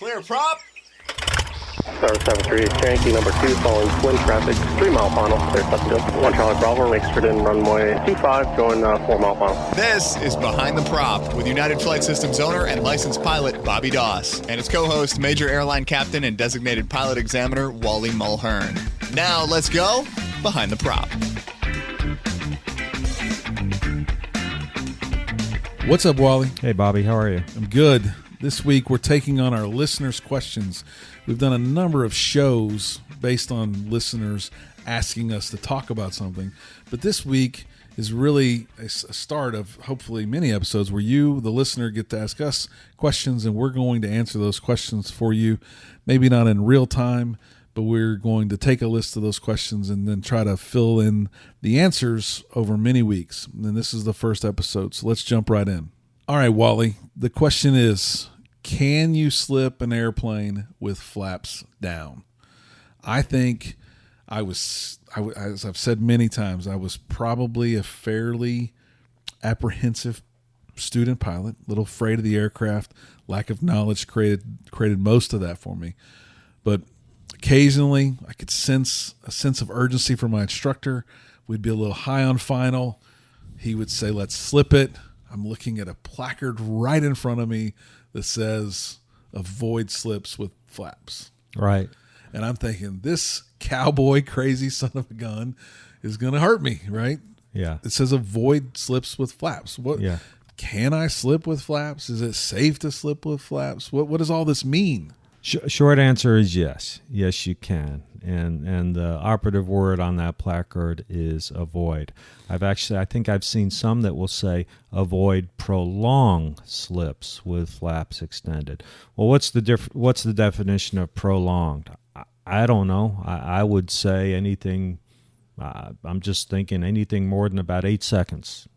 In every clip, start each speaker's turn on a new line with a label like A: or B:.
A: Clear prop.
B: Star 738, Yankee number 2, following twin traffic, 3 mile final, clear Pleasantville. 1 Charlie Bravo, exit in runway 25, going 4 mile final.
A: This is Behind the Prop with United Flight Systems owner and licensed pilot Bobby Doss and his co-host, Major Airline Captain and designated pilot examiner Wally Mulhern. Now let's go Behind the Prop.
C: What's up, Wally?
D: Hey, Bobby. How are you?
C: I'm good. This week, we're taking on our listeners' questions. We've done a number of shows based on listeners asking us to talk about something. But this week is really a start of hopefully many episodes where you, the listener, get to ask us questions, and we're going to answer those questions for you. Maybe not in real time, but we're going to take a list of those questions and then try to fill in the answers over many weeks. And this is the first episode, so let's jump right in. All right, Wally, the question is, can you slip an airplane with flaps down? I think as I've said many times, I was probably a fairly apprehensive student pilot, a little afraid of the aircraft. Lack of knowledge created most of that for me. But occasionally, I could sense a sense of urgency from my instructor. We'd be a little high on final. He would say, let's slip it. I'm looking at a placard right in front of me that says, avoid slips with flaps.
D: Right.
C: And I'm thinking, this cowboy crazy son of a gun is going to hurt me, right?
D: Yeah.
C: It says avoid slips with flaps. What? Yeah. Can I slip with flaps? Is it safe to slip with flaps? What does all this mean?
D: Short answer is yes. Yes, you can. And the operative word on that placard is avoid. I think I've seen some that will say avoid prolonged slips with flaps extended. Well, what's the definition of prolonged? I don't know. I would say anything. I'm just thinking anything more than about 8 seconds.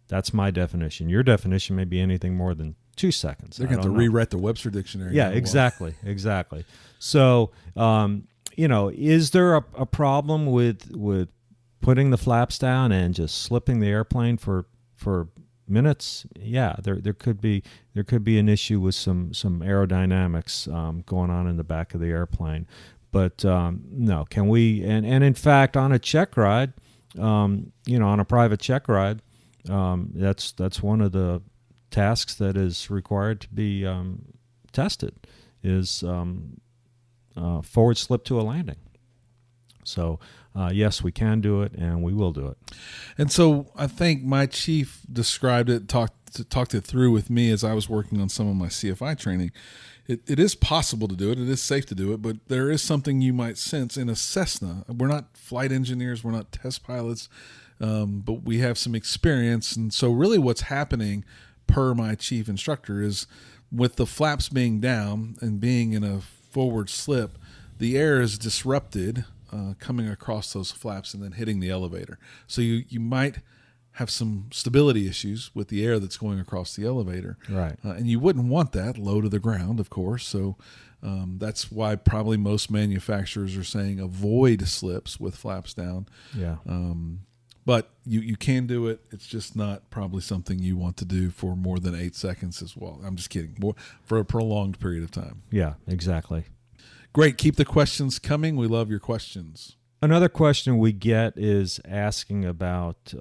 D: That's my definition. Your definition may be anything more than 2 seconds.
C: They're going to rewrite the Webster Dictionary.
D: Yeah, exactly. So, is there a problem with putting the flaps down and just slipping the airplane for minutes? Yeah, there could be an issue with some aerodynamics going on in the back of the airplane. But no, can we? And in fact, on a check ride, on a private check ride, that's one of the tasks that is required to be tested is forward slip to a landing. So yes, we can do it, and we will do it.
C: And so I think my chief described it, talked it through with me as I was working on some of my CFI training. It is possible to do it. It is safe to do it, but there is something you might sense in a Cessna. We're not flight engineers. We're not test pilots, but we have some experience. And so really what's happening per my chief instructor is with the flaps being down and being in a forward slip, the air is disrupted coming across those flaps and then hitting the elevator. So you might have some stability issues with the air that's going across the elevator.
D: Right.
C: And you wouldn't want that low to the ground, of course. So that's why probably most manufacturers are saying avoid slips with flaps down.
D: Yeah.
C: But you can do it. It's just not probably something you want to do for more than 8 seconds as well. I'm just kidding. More for a prolonged period of time.
D: Yeah, exactly.
C: Great. Keep the questions coming. We love your questions.
D: Another question we get is asking about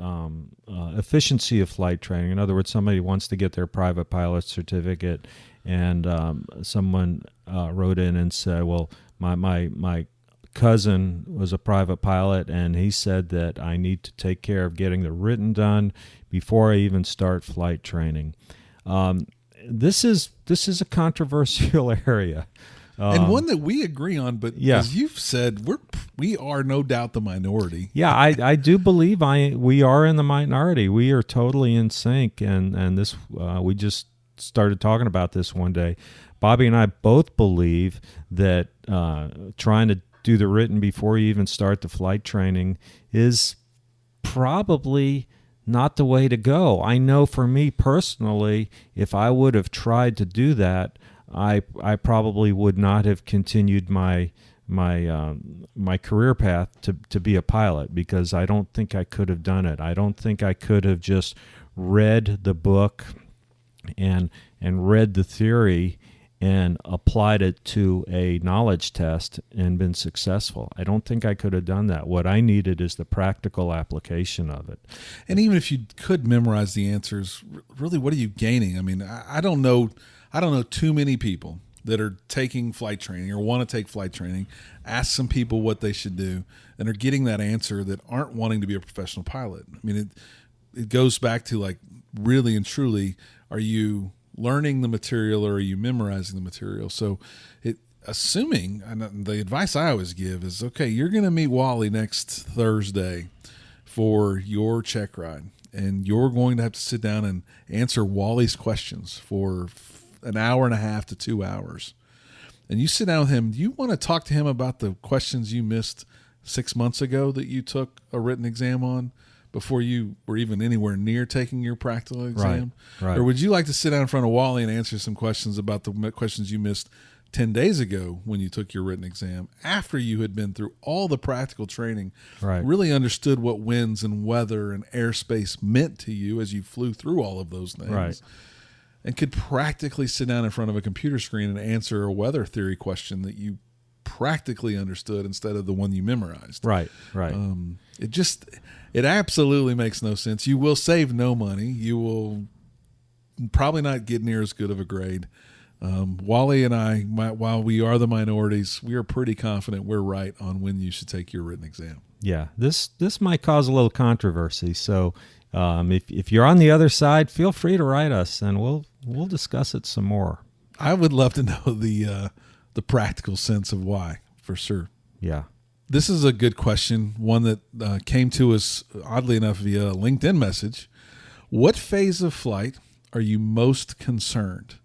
D: efficiency of flight training. In other words, somebody wants to get their private pilot certificate, and someone wrote in and said, well, my cousin was a private pilot, and he said that I need to take care of getting the written done before I even start flight training. This is a controversial area.
C: And one that we agree on, but as you've said, we are no doubt the minority.
D: Yeah, I do believe we are in the minority. We are totally in sync, and this we just started talking about this one day. Bobby and I both believe that trying to do the written before you even start the flight training is probably not the way to go. I know for me personally, if I would have tried to do that, I probably would not have continued my career path to be a pilot, because I don't think I could have done it. I don't think I could have just read the book and read the theory and applied it to a knowledge test and been successful. I don't think I could have done that. What I needed is the practical application of it.
C: And even if you could memorize the answers, really, what are you gaining? I mean, I don't know too many people that are taking flight training or want to take flight training, ask some people what they should do, and are getting that answer that aren't wanting to be a professional pilot. I mean, it goes back to, like, really and truly, are you learning the material or are you memorizing the material? So assuming, and the advice I always give is, okay, you're going to meet Wally next Thursday for your check ride, and you're going to have to sit down and answer Wally's questions for an hour and a half to 2 hours. And you sit down with him. Do you want to talk to him about the questions you missed 6 months ago that you took a written exam on before you were even anywhere near taking your practical exam?
D: Right.
C: Or would you like to sit down in front of Wally and answer some questions about the questions you missed 10 days ago when you took your written exam, after you had been through all the practical training, really understood what winds and weather and airspace meant to you as you flew through all of those things, and could practically sit down in front of a computer screen and answer a weather theory question that you practically understood instead of the one you memorized.
D: Right.
C: It absolutely makes no sense. You will save no money. You will probably not get near as good of a grade. Wally and I, while we are the minorities, we are pretty confident we're right on when you should take your written exam.
D: Yeah, this might cause a little controversy. So if you're on the other side, feel free to write us, and we'll discuss it some more.
C: I would love to know the practical sense of why, for sure.
D: Yeah.
C: This is a good question, one that came to us, oddly enough, via a LinkedIn message. What phase of flight are you most concerned?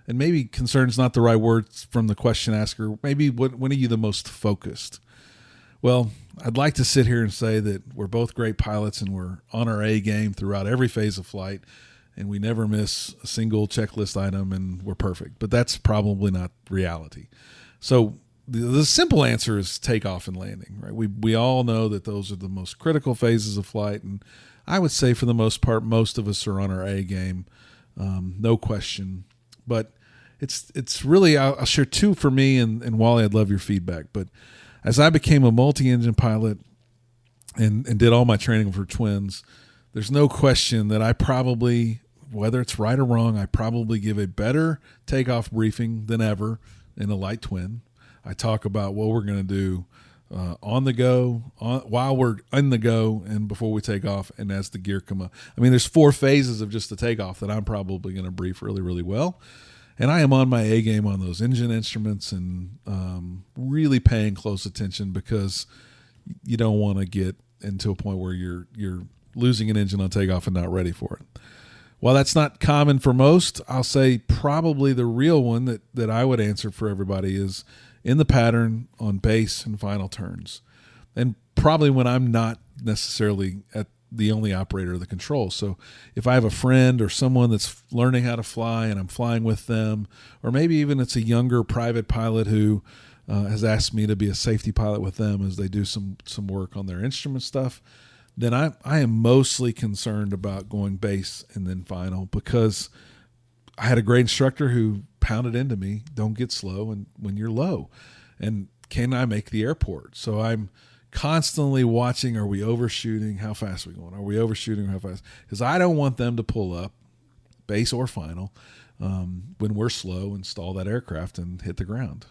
C: And maybe concerned is not the right word from the question asker. Maybe when are you the most focused? Well, I'd like to sit here and say that we're both great pilots and we're on our A game throughout every phase of flight, and we never miss a single checklist item, and we're perfect. But that's probably not reality. So the simple answer is takeoff and landing, right? We all know that those are the most critical phases of flight, and I would say for the most part, most of us are on our A game, no question. But it's really, I'll share two for me, and Wally, I'd love your feedback. But as I became a multi-engine pilot and did all my training for twins, there's no question that I probably, whether it's right or wrong, I probably give a better takeoff briefing than ever in a light twin. I talk about what we're going to do on the go, while we're in the go, and before we take off, and as the gear come up. I mean, there's 4 phases of just the takeoff that I'm probably going to brief really, really well. And I am on my A game on those engine instruments and really paying close attention, because you don't want to get into a point where you're losing an engine on takeoff and not ready for it. While that's not common for most, I'll say probably the real one that I would answer for everybody is in the pattern on base and final turns. And probably when I'm not necessarily at the only operator of the control. So if I have a friend or someone that's learning how to fly and I'm flying with them, or maybe even it's a younger private pilot who has asked me to be a safety pilot with them as they do some work on their instrument stuff, then I am mostly concerned about going base and then final, because I had a great instructor who pounded into me, don't get slow and when you're low, and can I make the airport? So I'm constantly watching, are we overshooting? How fast are we going? Are we overshooting? How fast? Because I don't want them to pull up, base or final, when we're slow and stall that aircraft and hit the ground.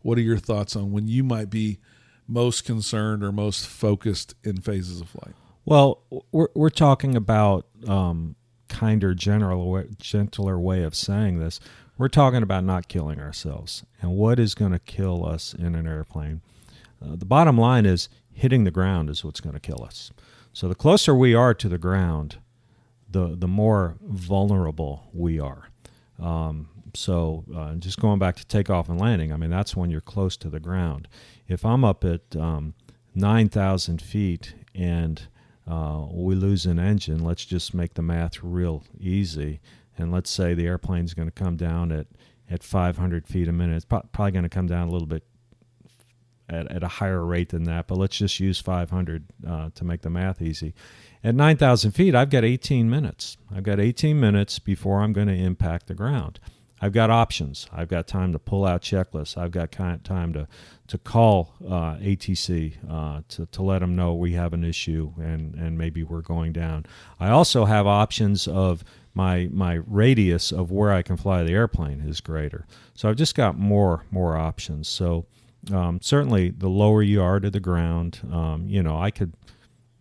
C: What are your thoughts on when you might be most concerned or most focused in phases of flight?
D: Well, we're talking about kinder, gentler way of saying this. We're talking about not killing ourselves and what is going to kill us in an airplane. The bottom line is hitting the ground is what's going to kill us. So the closer we are to the ground, the more vulnerable we are. So just going back to takeoff and landing, I mean, that's when you're close to the ground. If I'm up at 9,000 feet and we lose an engine, let's just make the math real easy. And let's say the airplane's going to come down at 500 feet a minute. It's probably going to come down a little bit at a higher rate than that, but let's just use 500 to make the math easy. At 9,000 feet, I've got 18 minutes. I've got 18 minutes before I'm going to impact the ground. I've got options. I've got time to pull out checklists. I've got time to call ATC to let them know we have an issue and maybe we're going down. I also have options of my radius of where I can fly the airplane is greater. So I've just got more options. So certainly the lower you are to the ground, I could.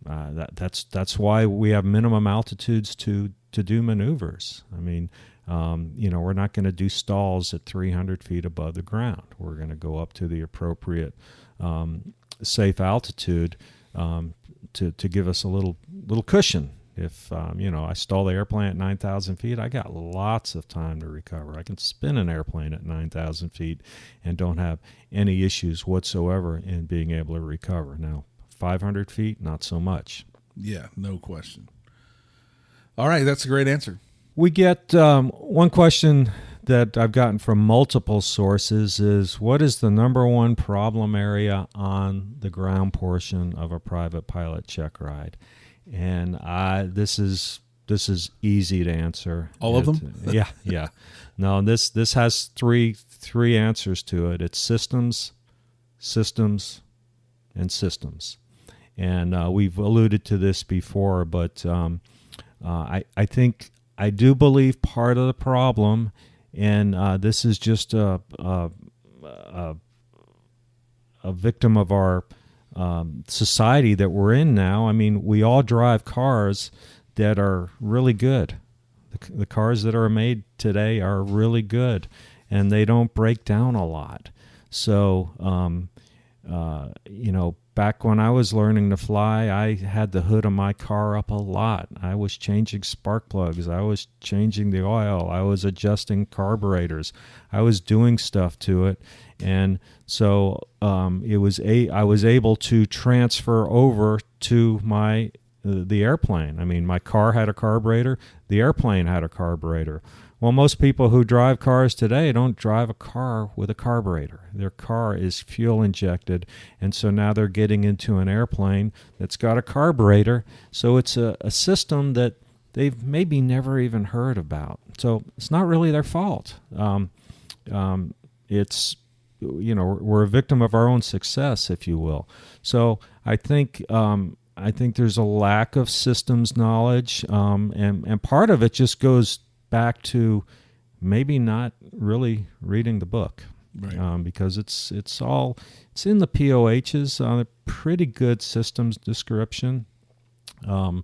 D: That's why we have minimum altitudes to do maneuvers. I mean, we're not going to do stalls at 300 feet above the ground. We're going to go up to the appropriate safe altitude to give us a little cushion. If I stall the airplane at 9,000 feet, I got lots of time to recover. I can spin an airplane at 9,000 feet and don't have any issues whatsoever in being able to recover. Now, 500 feet, not so much.
C: Yeah, no question. All right, that's a great answer.
D: We get one question that I've gotten from multiple sources is, what is the number one problem area on the ground portion of a private pilot check ride? And this is easy to answer.
C: All of them?
D: Yeah. No, this has three answers to it. It's systems, and systems. And we've alluded to this before, but I think I do believe part of the problem, and this is just a victim of our society that we're in now. I mean, we all drive cars that are really good. The cars that are made today are really good, and they don't break down a lot. So, back when I was learning to fly, I had the hood of my car up a lot. I was changing spark plugs. I was changing the oil. I was adjusting carburetors. I was doing stuff to it. And so I was able to transfer over to the airplane. I mean, my car had a carburetor. The airplane had a carburetor. Well, most people who drive cars today don't drive a car with a carburetor. Their car is fuel injected, and so now they're getting into an airplane that's got a carburetor. So it's a system that they've maybe never even heard about. So it's not really their fault. It's we're a victim of our own success, if you will. So I think there's a lack of systems knowledge, and part of it just goes back to maybe not really reading the book,
C: right?
D: Because it's in the POHs, a pretty good systems description, and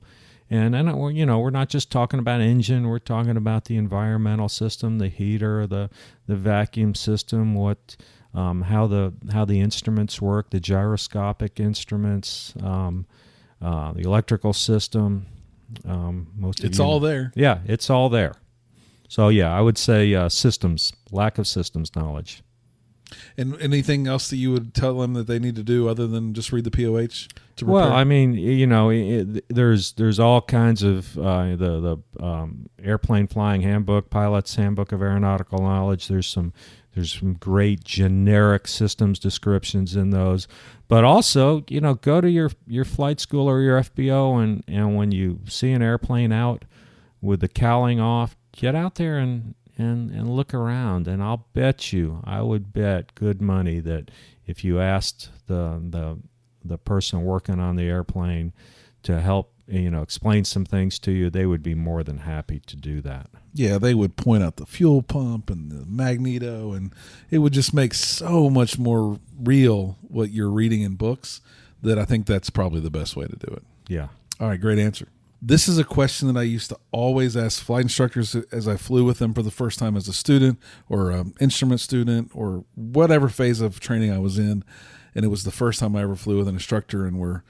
D: we're not just talking about engine. We're talking about the environmental system, the heater, the vacuum system, how the instruments work, the gyroscopic instruments, the electrical system. It's
C: all there.
D: Yeah, it's all there. So, I would say systems, lack of systems knowledge.
C: And anything else that you would tell them that they need to do other than just read the POH to prepare?
D: Well, I mean, there's all kinds of the airplane flying handbook, pilot's handbook of aeronautical knowledge. There's some great generic systems descriptions in those. But also, go to your flight school or your FBO, and when you see an airplane out with the cowling off, get out there and look around, and I would bet good money that if you asked the person working on the airplane to help explain some things to you, they would be more than happy to do that.
C: Yeah, they would point out the fuel pump and the magneto, and it would just make so much more real what you're reading in books that I think that's probably the best way to do it.
D: Yeah.
C: All right, great answer. This is a question that I used to always ask flight instructors as I flew with them for the first time as a student or an instrument student or whatever phase of training I was in. And it was the first time I ever flew with an instructor, and we're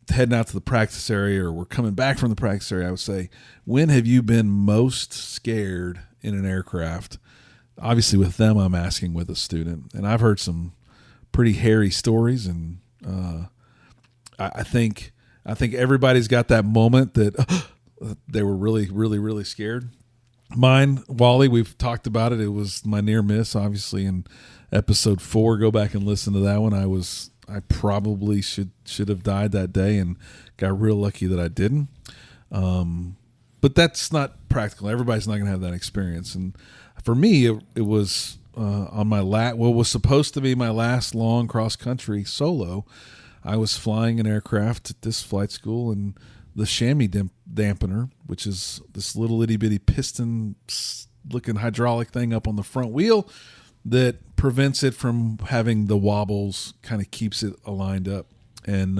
C: heading out to the practice area or we're coming back from the practice area. I would say, when have you been most scared in an aircraft? Obviously with them, I'm asking with a student. And I've heard some pretty hairy stories, and I think everybody's got that moment that they were really, really, really scared. Mine, Wally, we've talked about it. It was my near miss, obviously, in episode 4. Go back and listen to that one. I probably should have died that day, and got real lucky that I didn't. But that's not practical. Everybody's not going to have that experience. And for me, it was on my what was supposed to be my last long cross country solo. I was flying an aircraft at this flight school, and the chamois dampener, which is this little itty bitty piston looking hydraulic thing up on the front wheel that prevents it from having the wobbles, kind of keeps it aligned up. And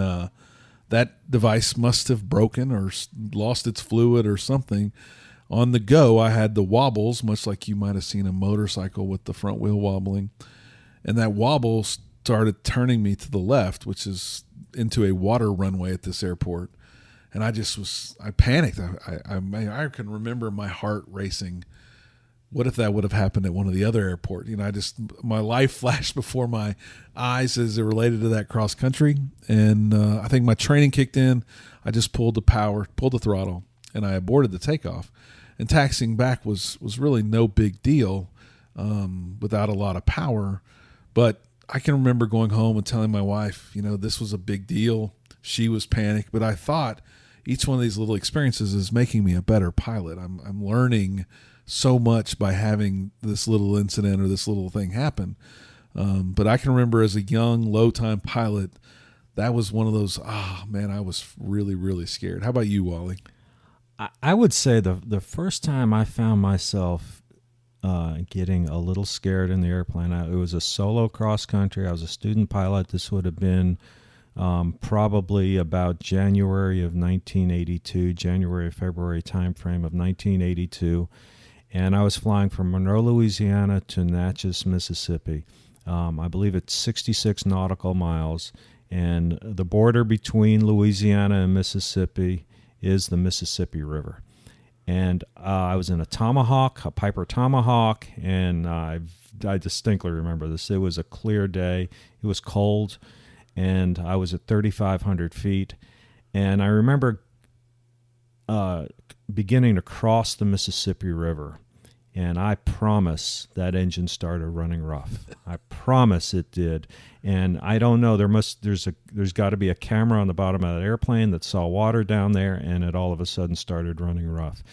C: that device must have broken or lost its fluid or something. On the go, I had the wobbles, much like you might have seen a motorcycle with the front wheel wobbling. And that wobble started turning me to the left, which is into a water runway at this airport. And I panicked. I can remember my heart racing. What if that would have happened at one of the other airports? My life flashed before my eyes as it related to that cross country. And I think my training kicked in. I just pulled the throttle, and I aborted the takeoff. And taxiing back was really no big deal without a lot of power. But I can remember going home and telling my wife, this was a big deal. She was panicked, but I thought each one of these little experiences is making me a better pilot. I'm learning so much by having this little incident or this little thing happen. But I can remember as a young, low-time pilot, that was one of those, I was really, really scared. How about you, Wally?
D: I would say the first time I found myself getting a little scared in the airplane, it was a solo cross country. I was a student pilot. This would have been probably about January of 1982, February timeframe of 1982. And I was flying from Monroe, Louisiana to Natchez, Mississippi. I believe it's 66 nautical miles. And the border between Louisiana and Mississippi is the Mississippi River. And I was in a Piper Tomahawk, and I distinctly remember this. It was a clear day. It was cold, and I was at 3,500 feet. And I remember beginning to cross the Mississippi River, and I promise that engine started running rough. I promise it did. And I don't know, there's got to be a camera on the bottom of that airplane that saw water down there, and it all of a sudden started running rough.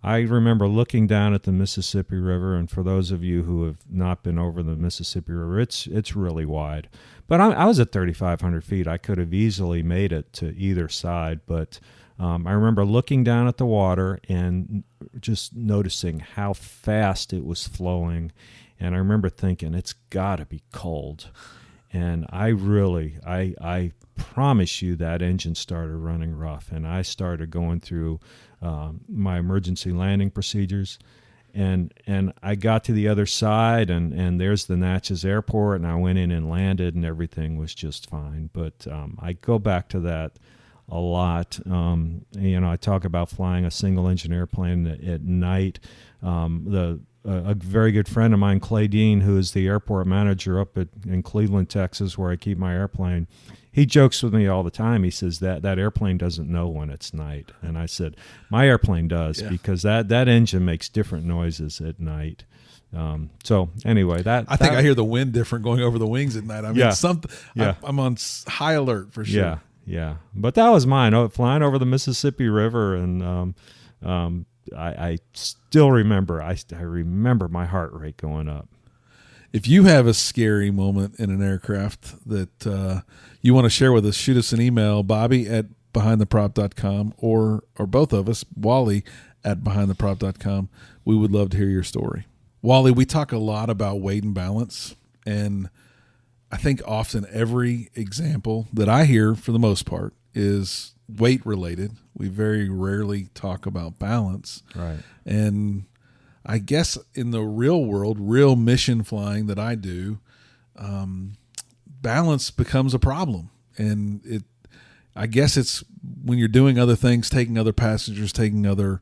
D: I remember looking down at the Mississippi River, and for those of you who have not been over the Mississippi River, it's really wide. But I was at 3,500 feet. I could have easily made it to either side, but I remember looking down at the water and just noticing how fast it was flowing. And I remember thinking, it's got to be cold. And I promise you that engine started running rough. And I started going through my emergency landing procedures. And I got to the other side, and there's the Natchez Airport, and I went in and landed, and everything was just fine. But I go back to that a lot. I talk about flying a single-engine airplane at night. A very good friend of mine, Clay Dean, who is the airport manager up in Cleveland, Texas, where I keep my airplane, he jokes with me all the time. He says that airplane doesn't know when it's night. And I said, my airplane does, because that engine makes different noises at night. So anyway,
C: I think I hear the wind different going over the wings at night. I mean, something.
D: Yeah.
C: I'm on high alert for sure.
D: Yeah. But that was mine. Flying over the Mississippi River, and I still remember. I remember my heart rate going up.
C: If you have a scary moment in an aircraft that you want to share with us, shoot us an email, Bobby@behindtheprop.com, or both of us, Wally@behindtheprop.com. We would love to hear your story. Wally, we talk a lot about weight and balance, and I think often every example that I hear, for the most part, is weight related. We very rarely talk about balance.
D: Right. And
C: I guess in the real world, real mission flying that I do, balance becomes a problem. And I guess it's when you're doing other things, taking other passengers, taking other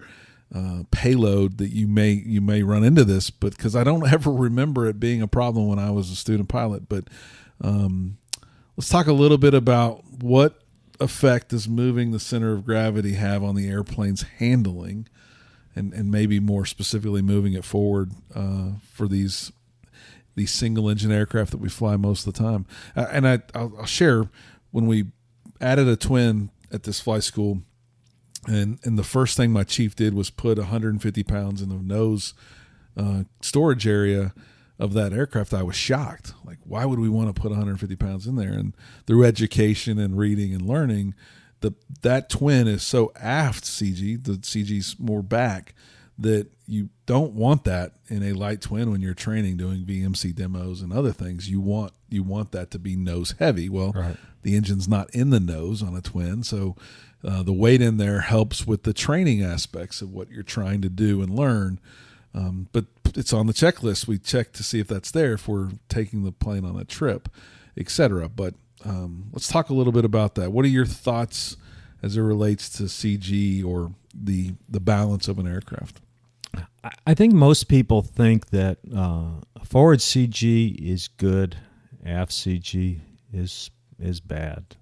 C: payload, that you may run into this. But because I don't ever remember it being a problem when I was a student pilot. But let's talk a little bit about what effect does moving the center of gravity have on the airplane's handling, and maybe more specifically moving it forward for these single engine aircraft that we fly most of the time. And I'll share, when we added a twin at this flight school, and the first thing my chief did was put 150 pounds in the nose storage area of that aircraft, I was shocked. Like, why would we want to put 150 pounds in there? And through education and reading and learning, that twin is so aft CG, the CG's more back, that you don't want that in a light twin when you're training, doing VMC demos and other things. You want that to be nose heavy. Well, right. The engine's not in the nose on a twin, so the weight in there helps with the training aspects of what you're trying to do and learn. But it's on the checklist. We check to see if that's there if we're taking the plane on a trip, etc. But let's talk a little bit about that. What are your thoughts as it relates to CG or the balance of an aircraft?
D: I think most people think that forward CG is good, aft CG is bad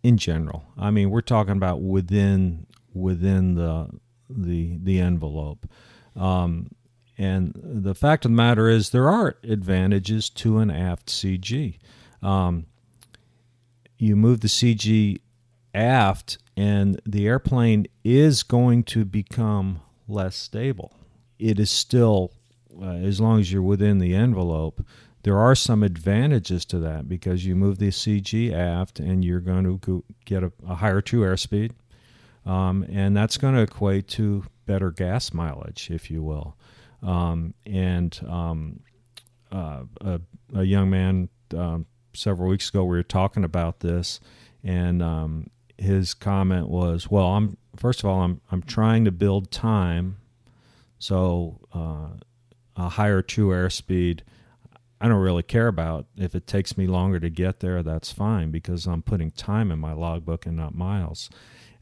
D: in general. I mean, we're talking about within the envelope. And the fact of the matter is there are advantages to an aft CG. You move the CG aft and the airplane is going to become less stable. It is still, as long as you're within the envelope, there are some advantages to that because you move the CG aft and you're going to get a higher true airspeed, and that's going to equate to better gas mileage, if you will. A young man several weeks ago, we were talking about this, and his comment was, "Well, I'm trying to build time, so a higher true airspeed. I don't really care about if it takes me longer to get there. That's fine because I'm putting time in my logbook and not miles."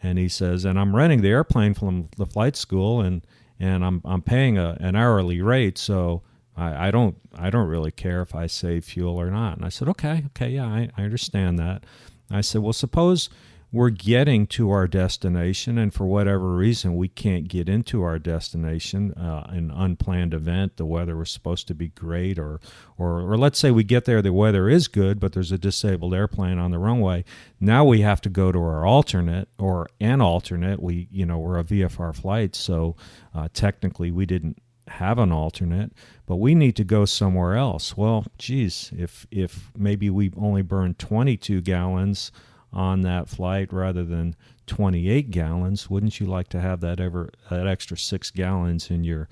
D: And he says, "And I'm renting the airplane from the flight school, and I'm paying an hourly rate, so I don't really care if I save fuel or not." And I said, okay, yeah, I understand that. I said, well, suppose we're getting to our destination, and for whatever reason we can't get into our destination, an unplanned event, the weather was supposed to be great, or let's say we get there, the weather is good, but there's a disabled airplane on the runway. Now we have to go to our alternate or an alternate. We're a VFR flight, so technically we didn't have an alternate, but we need to go somewhere else. Well, geez, if maybe we only burned 22 gallons on that flight rather than 28 gallons, wouldn't you like to have that extra 6 gallons in your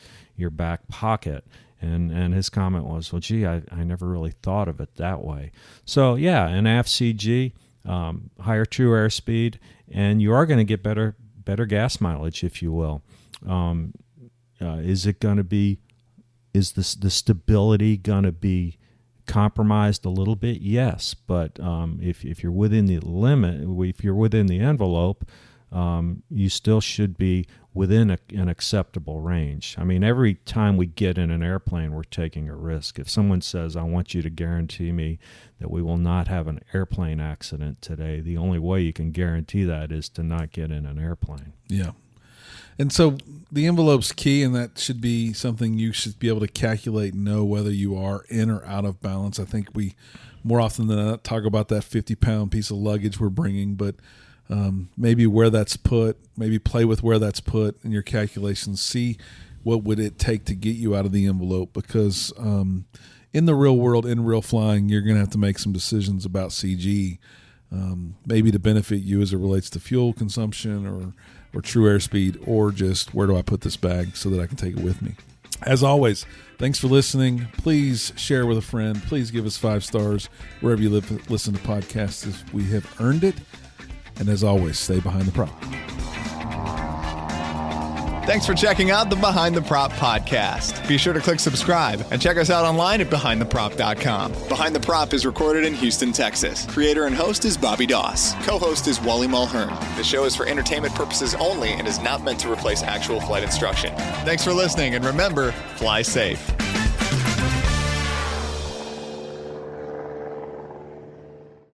D: back pocket? And his comment was, well, gee, I never really thought of it that way. So yeah, an aft CG, higher true airspeed, and you are going to get better gas mileage, if you will. Is the stability going to be compromised a little bit? Yes, but if you're within the limit, if you're within the envelope, you still should be within an acceptable range. I mean, every time we get in an airplane, we're taking a risk. If someone says, I want you to guarantee me that we will not have an airplane accident today, the only way you can guarantee that is to not get in an airplane.
C: Yeah. And so the envelope's key, and that should be something you should be able to calculate and know whether you are in or out of balance. I think we more often than not talk about that 50-pound piece of luggage we're bringing, but maybe where that's put, maybe play with where that's put in your calculations. See what would it take to get you out of the envelope, because in the real world, in real flying, you're going to have to make some decisions about CG, maybe to benefit you as it relates to fuel consumption or true airspeed, or just where do I put this bag so that I can take it with me. As always, thanks for listening. Please share with a friend. Please give us 5 stars wherever you listen to podcasts if we have earned it. And as always, stay behind the prop.
A: Thanks for checking out the Behind the Prop podcast. Be sure to click subscribe and check us out online at BehindTheProp.com. Behind the Prop is recorded in Houston, Texas. Creator and host is Bobby Doss. Co-host is Wally Mulhern. The show is for entertainment purposes only and is not meant to replace actual flight instruction. Thanks for listening, and remember, fly safe.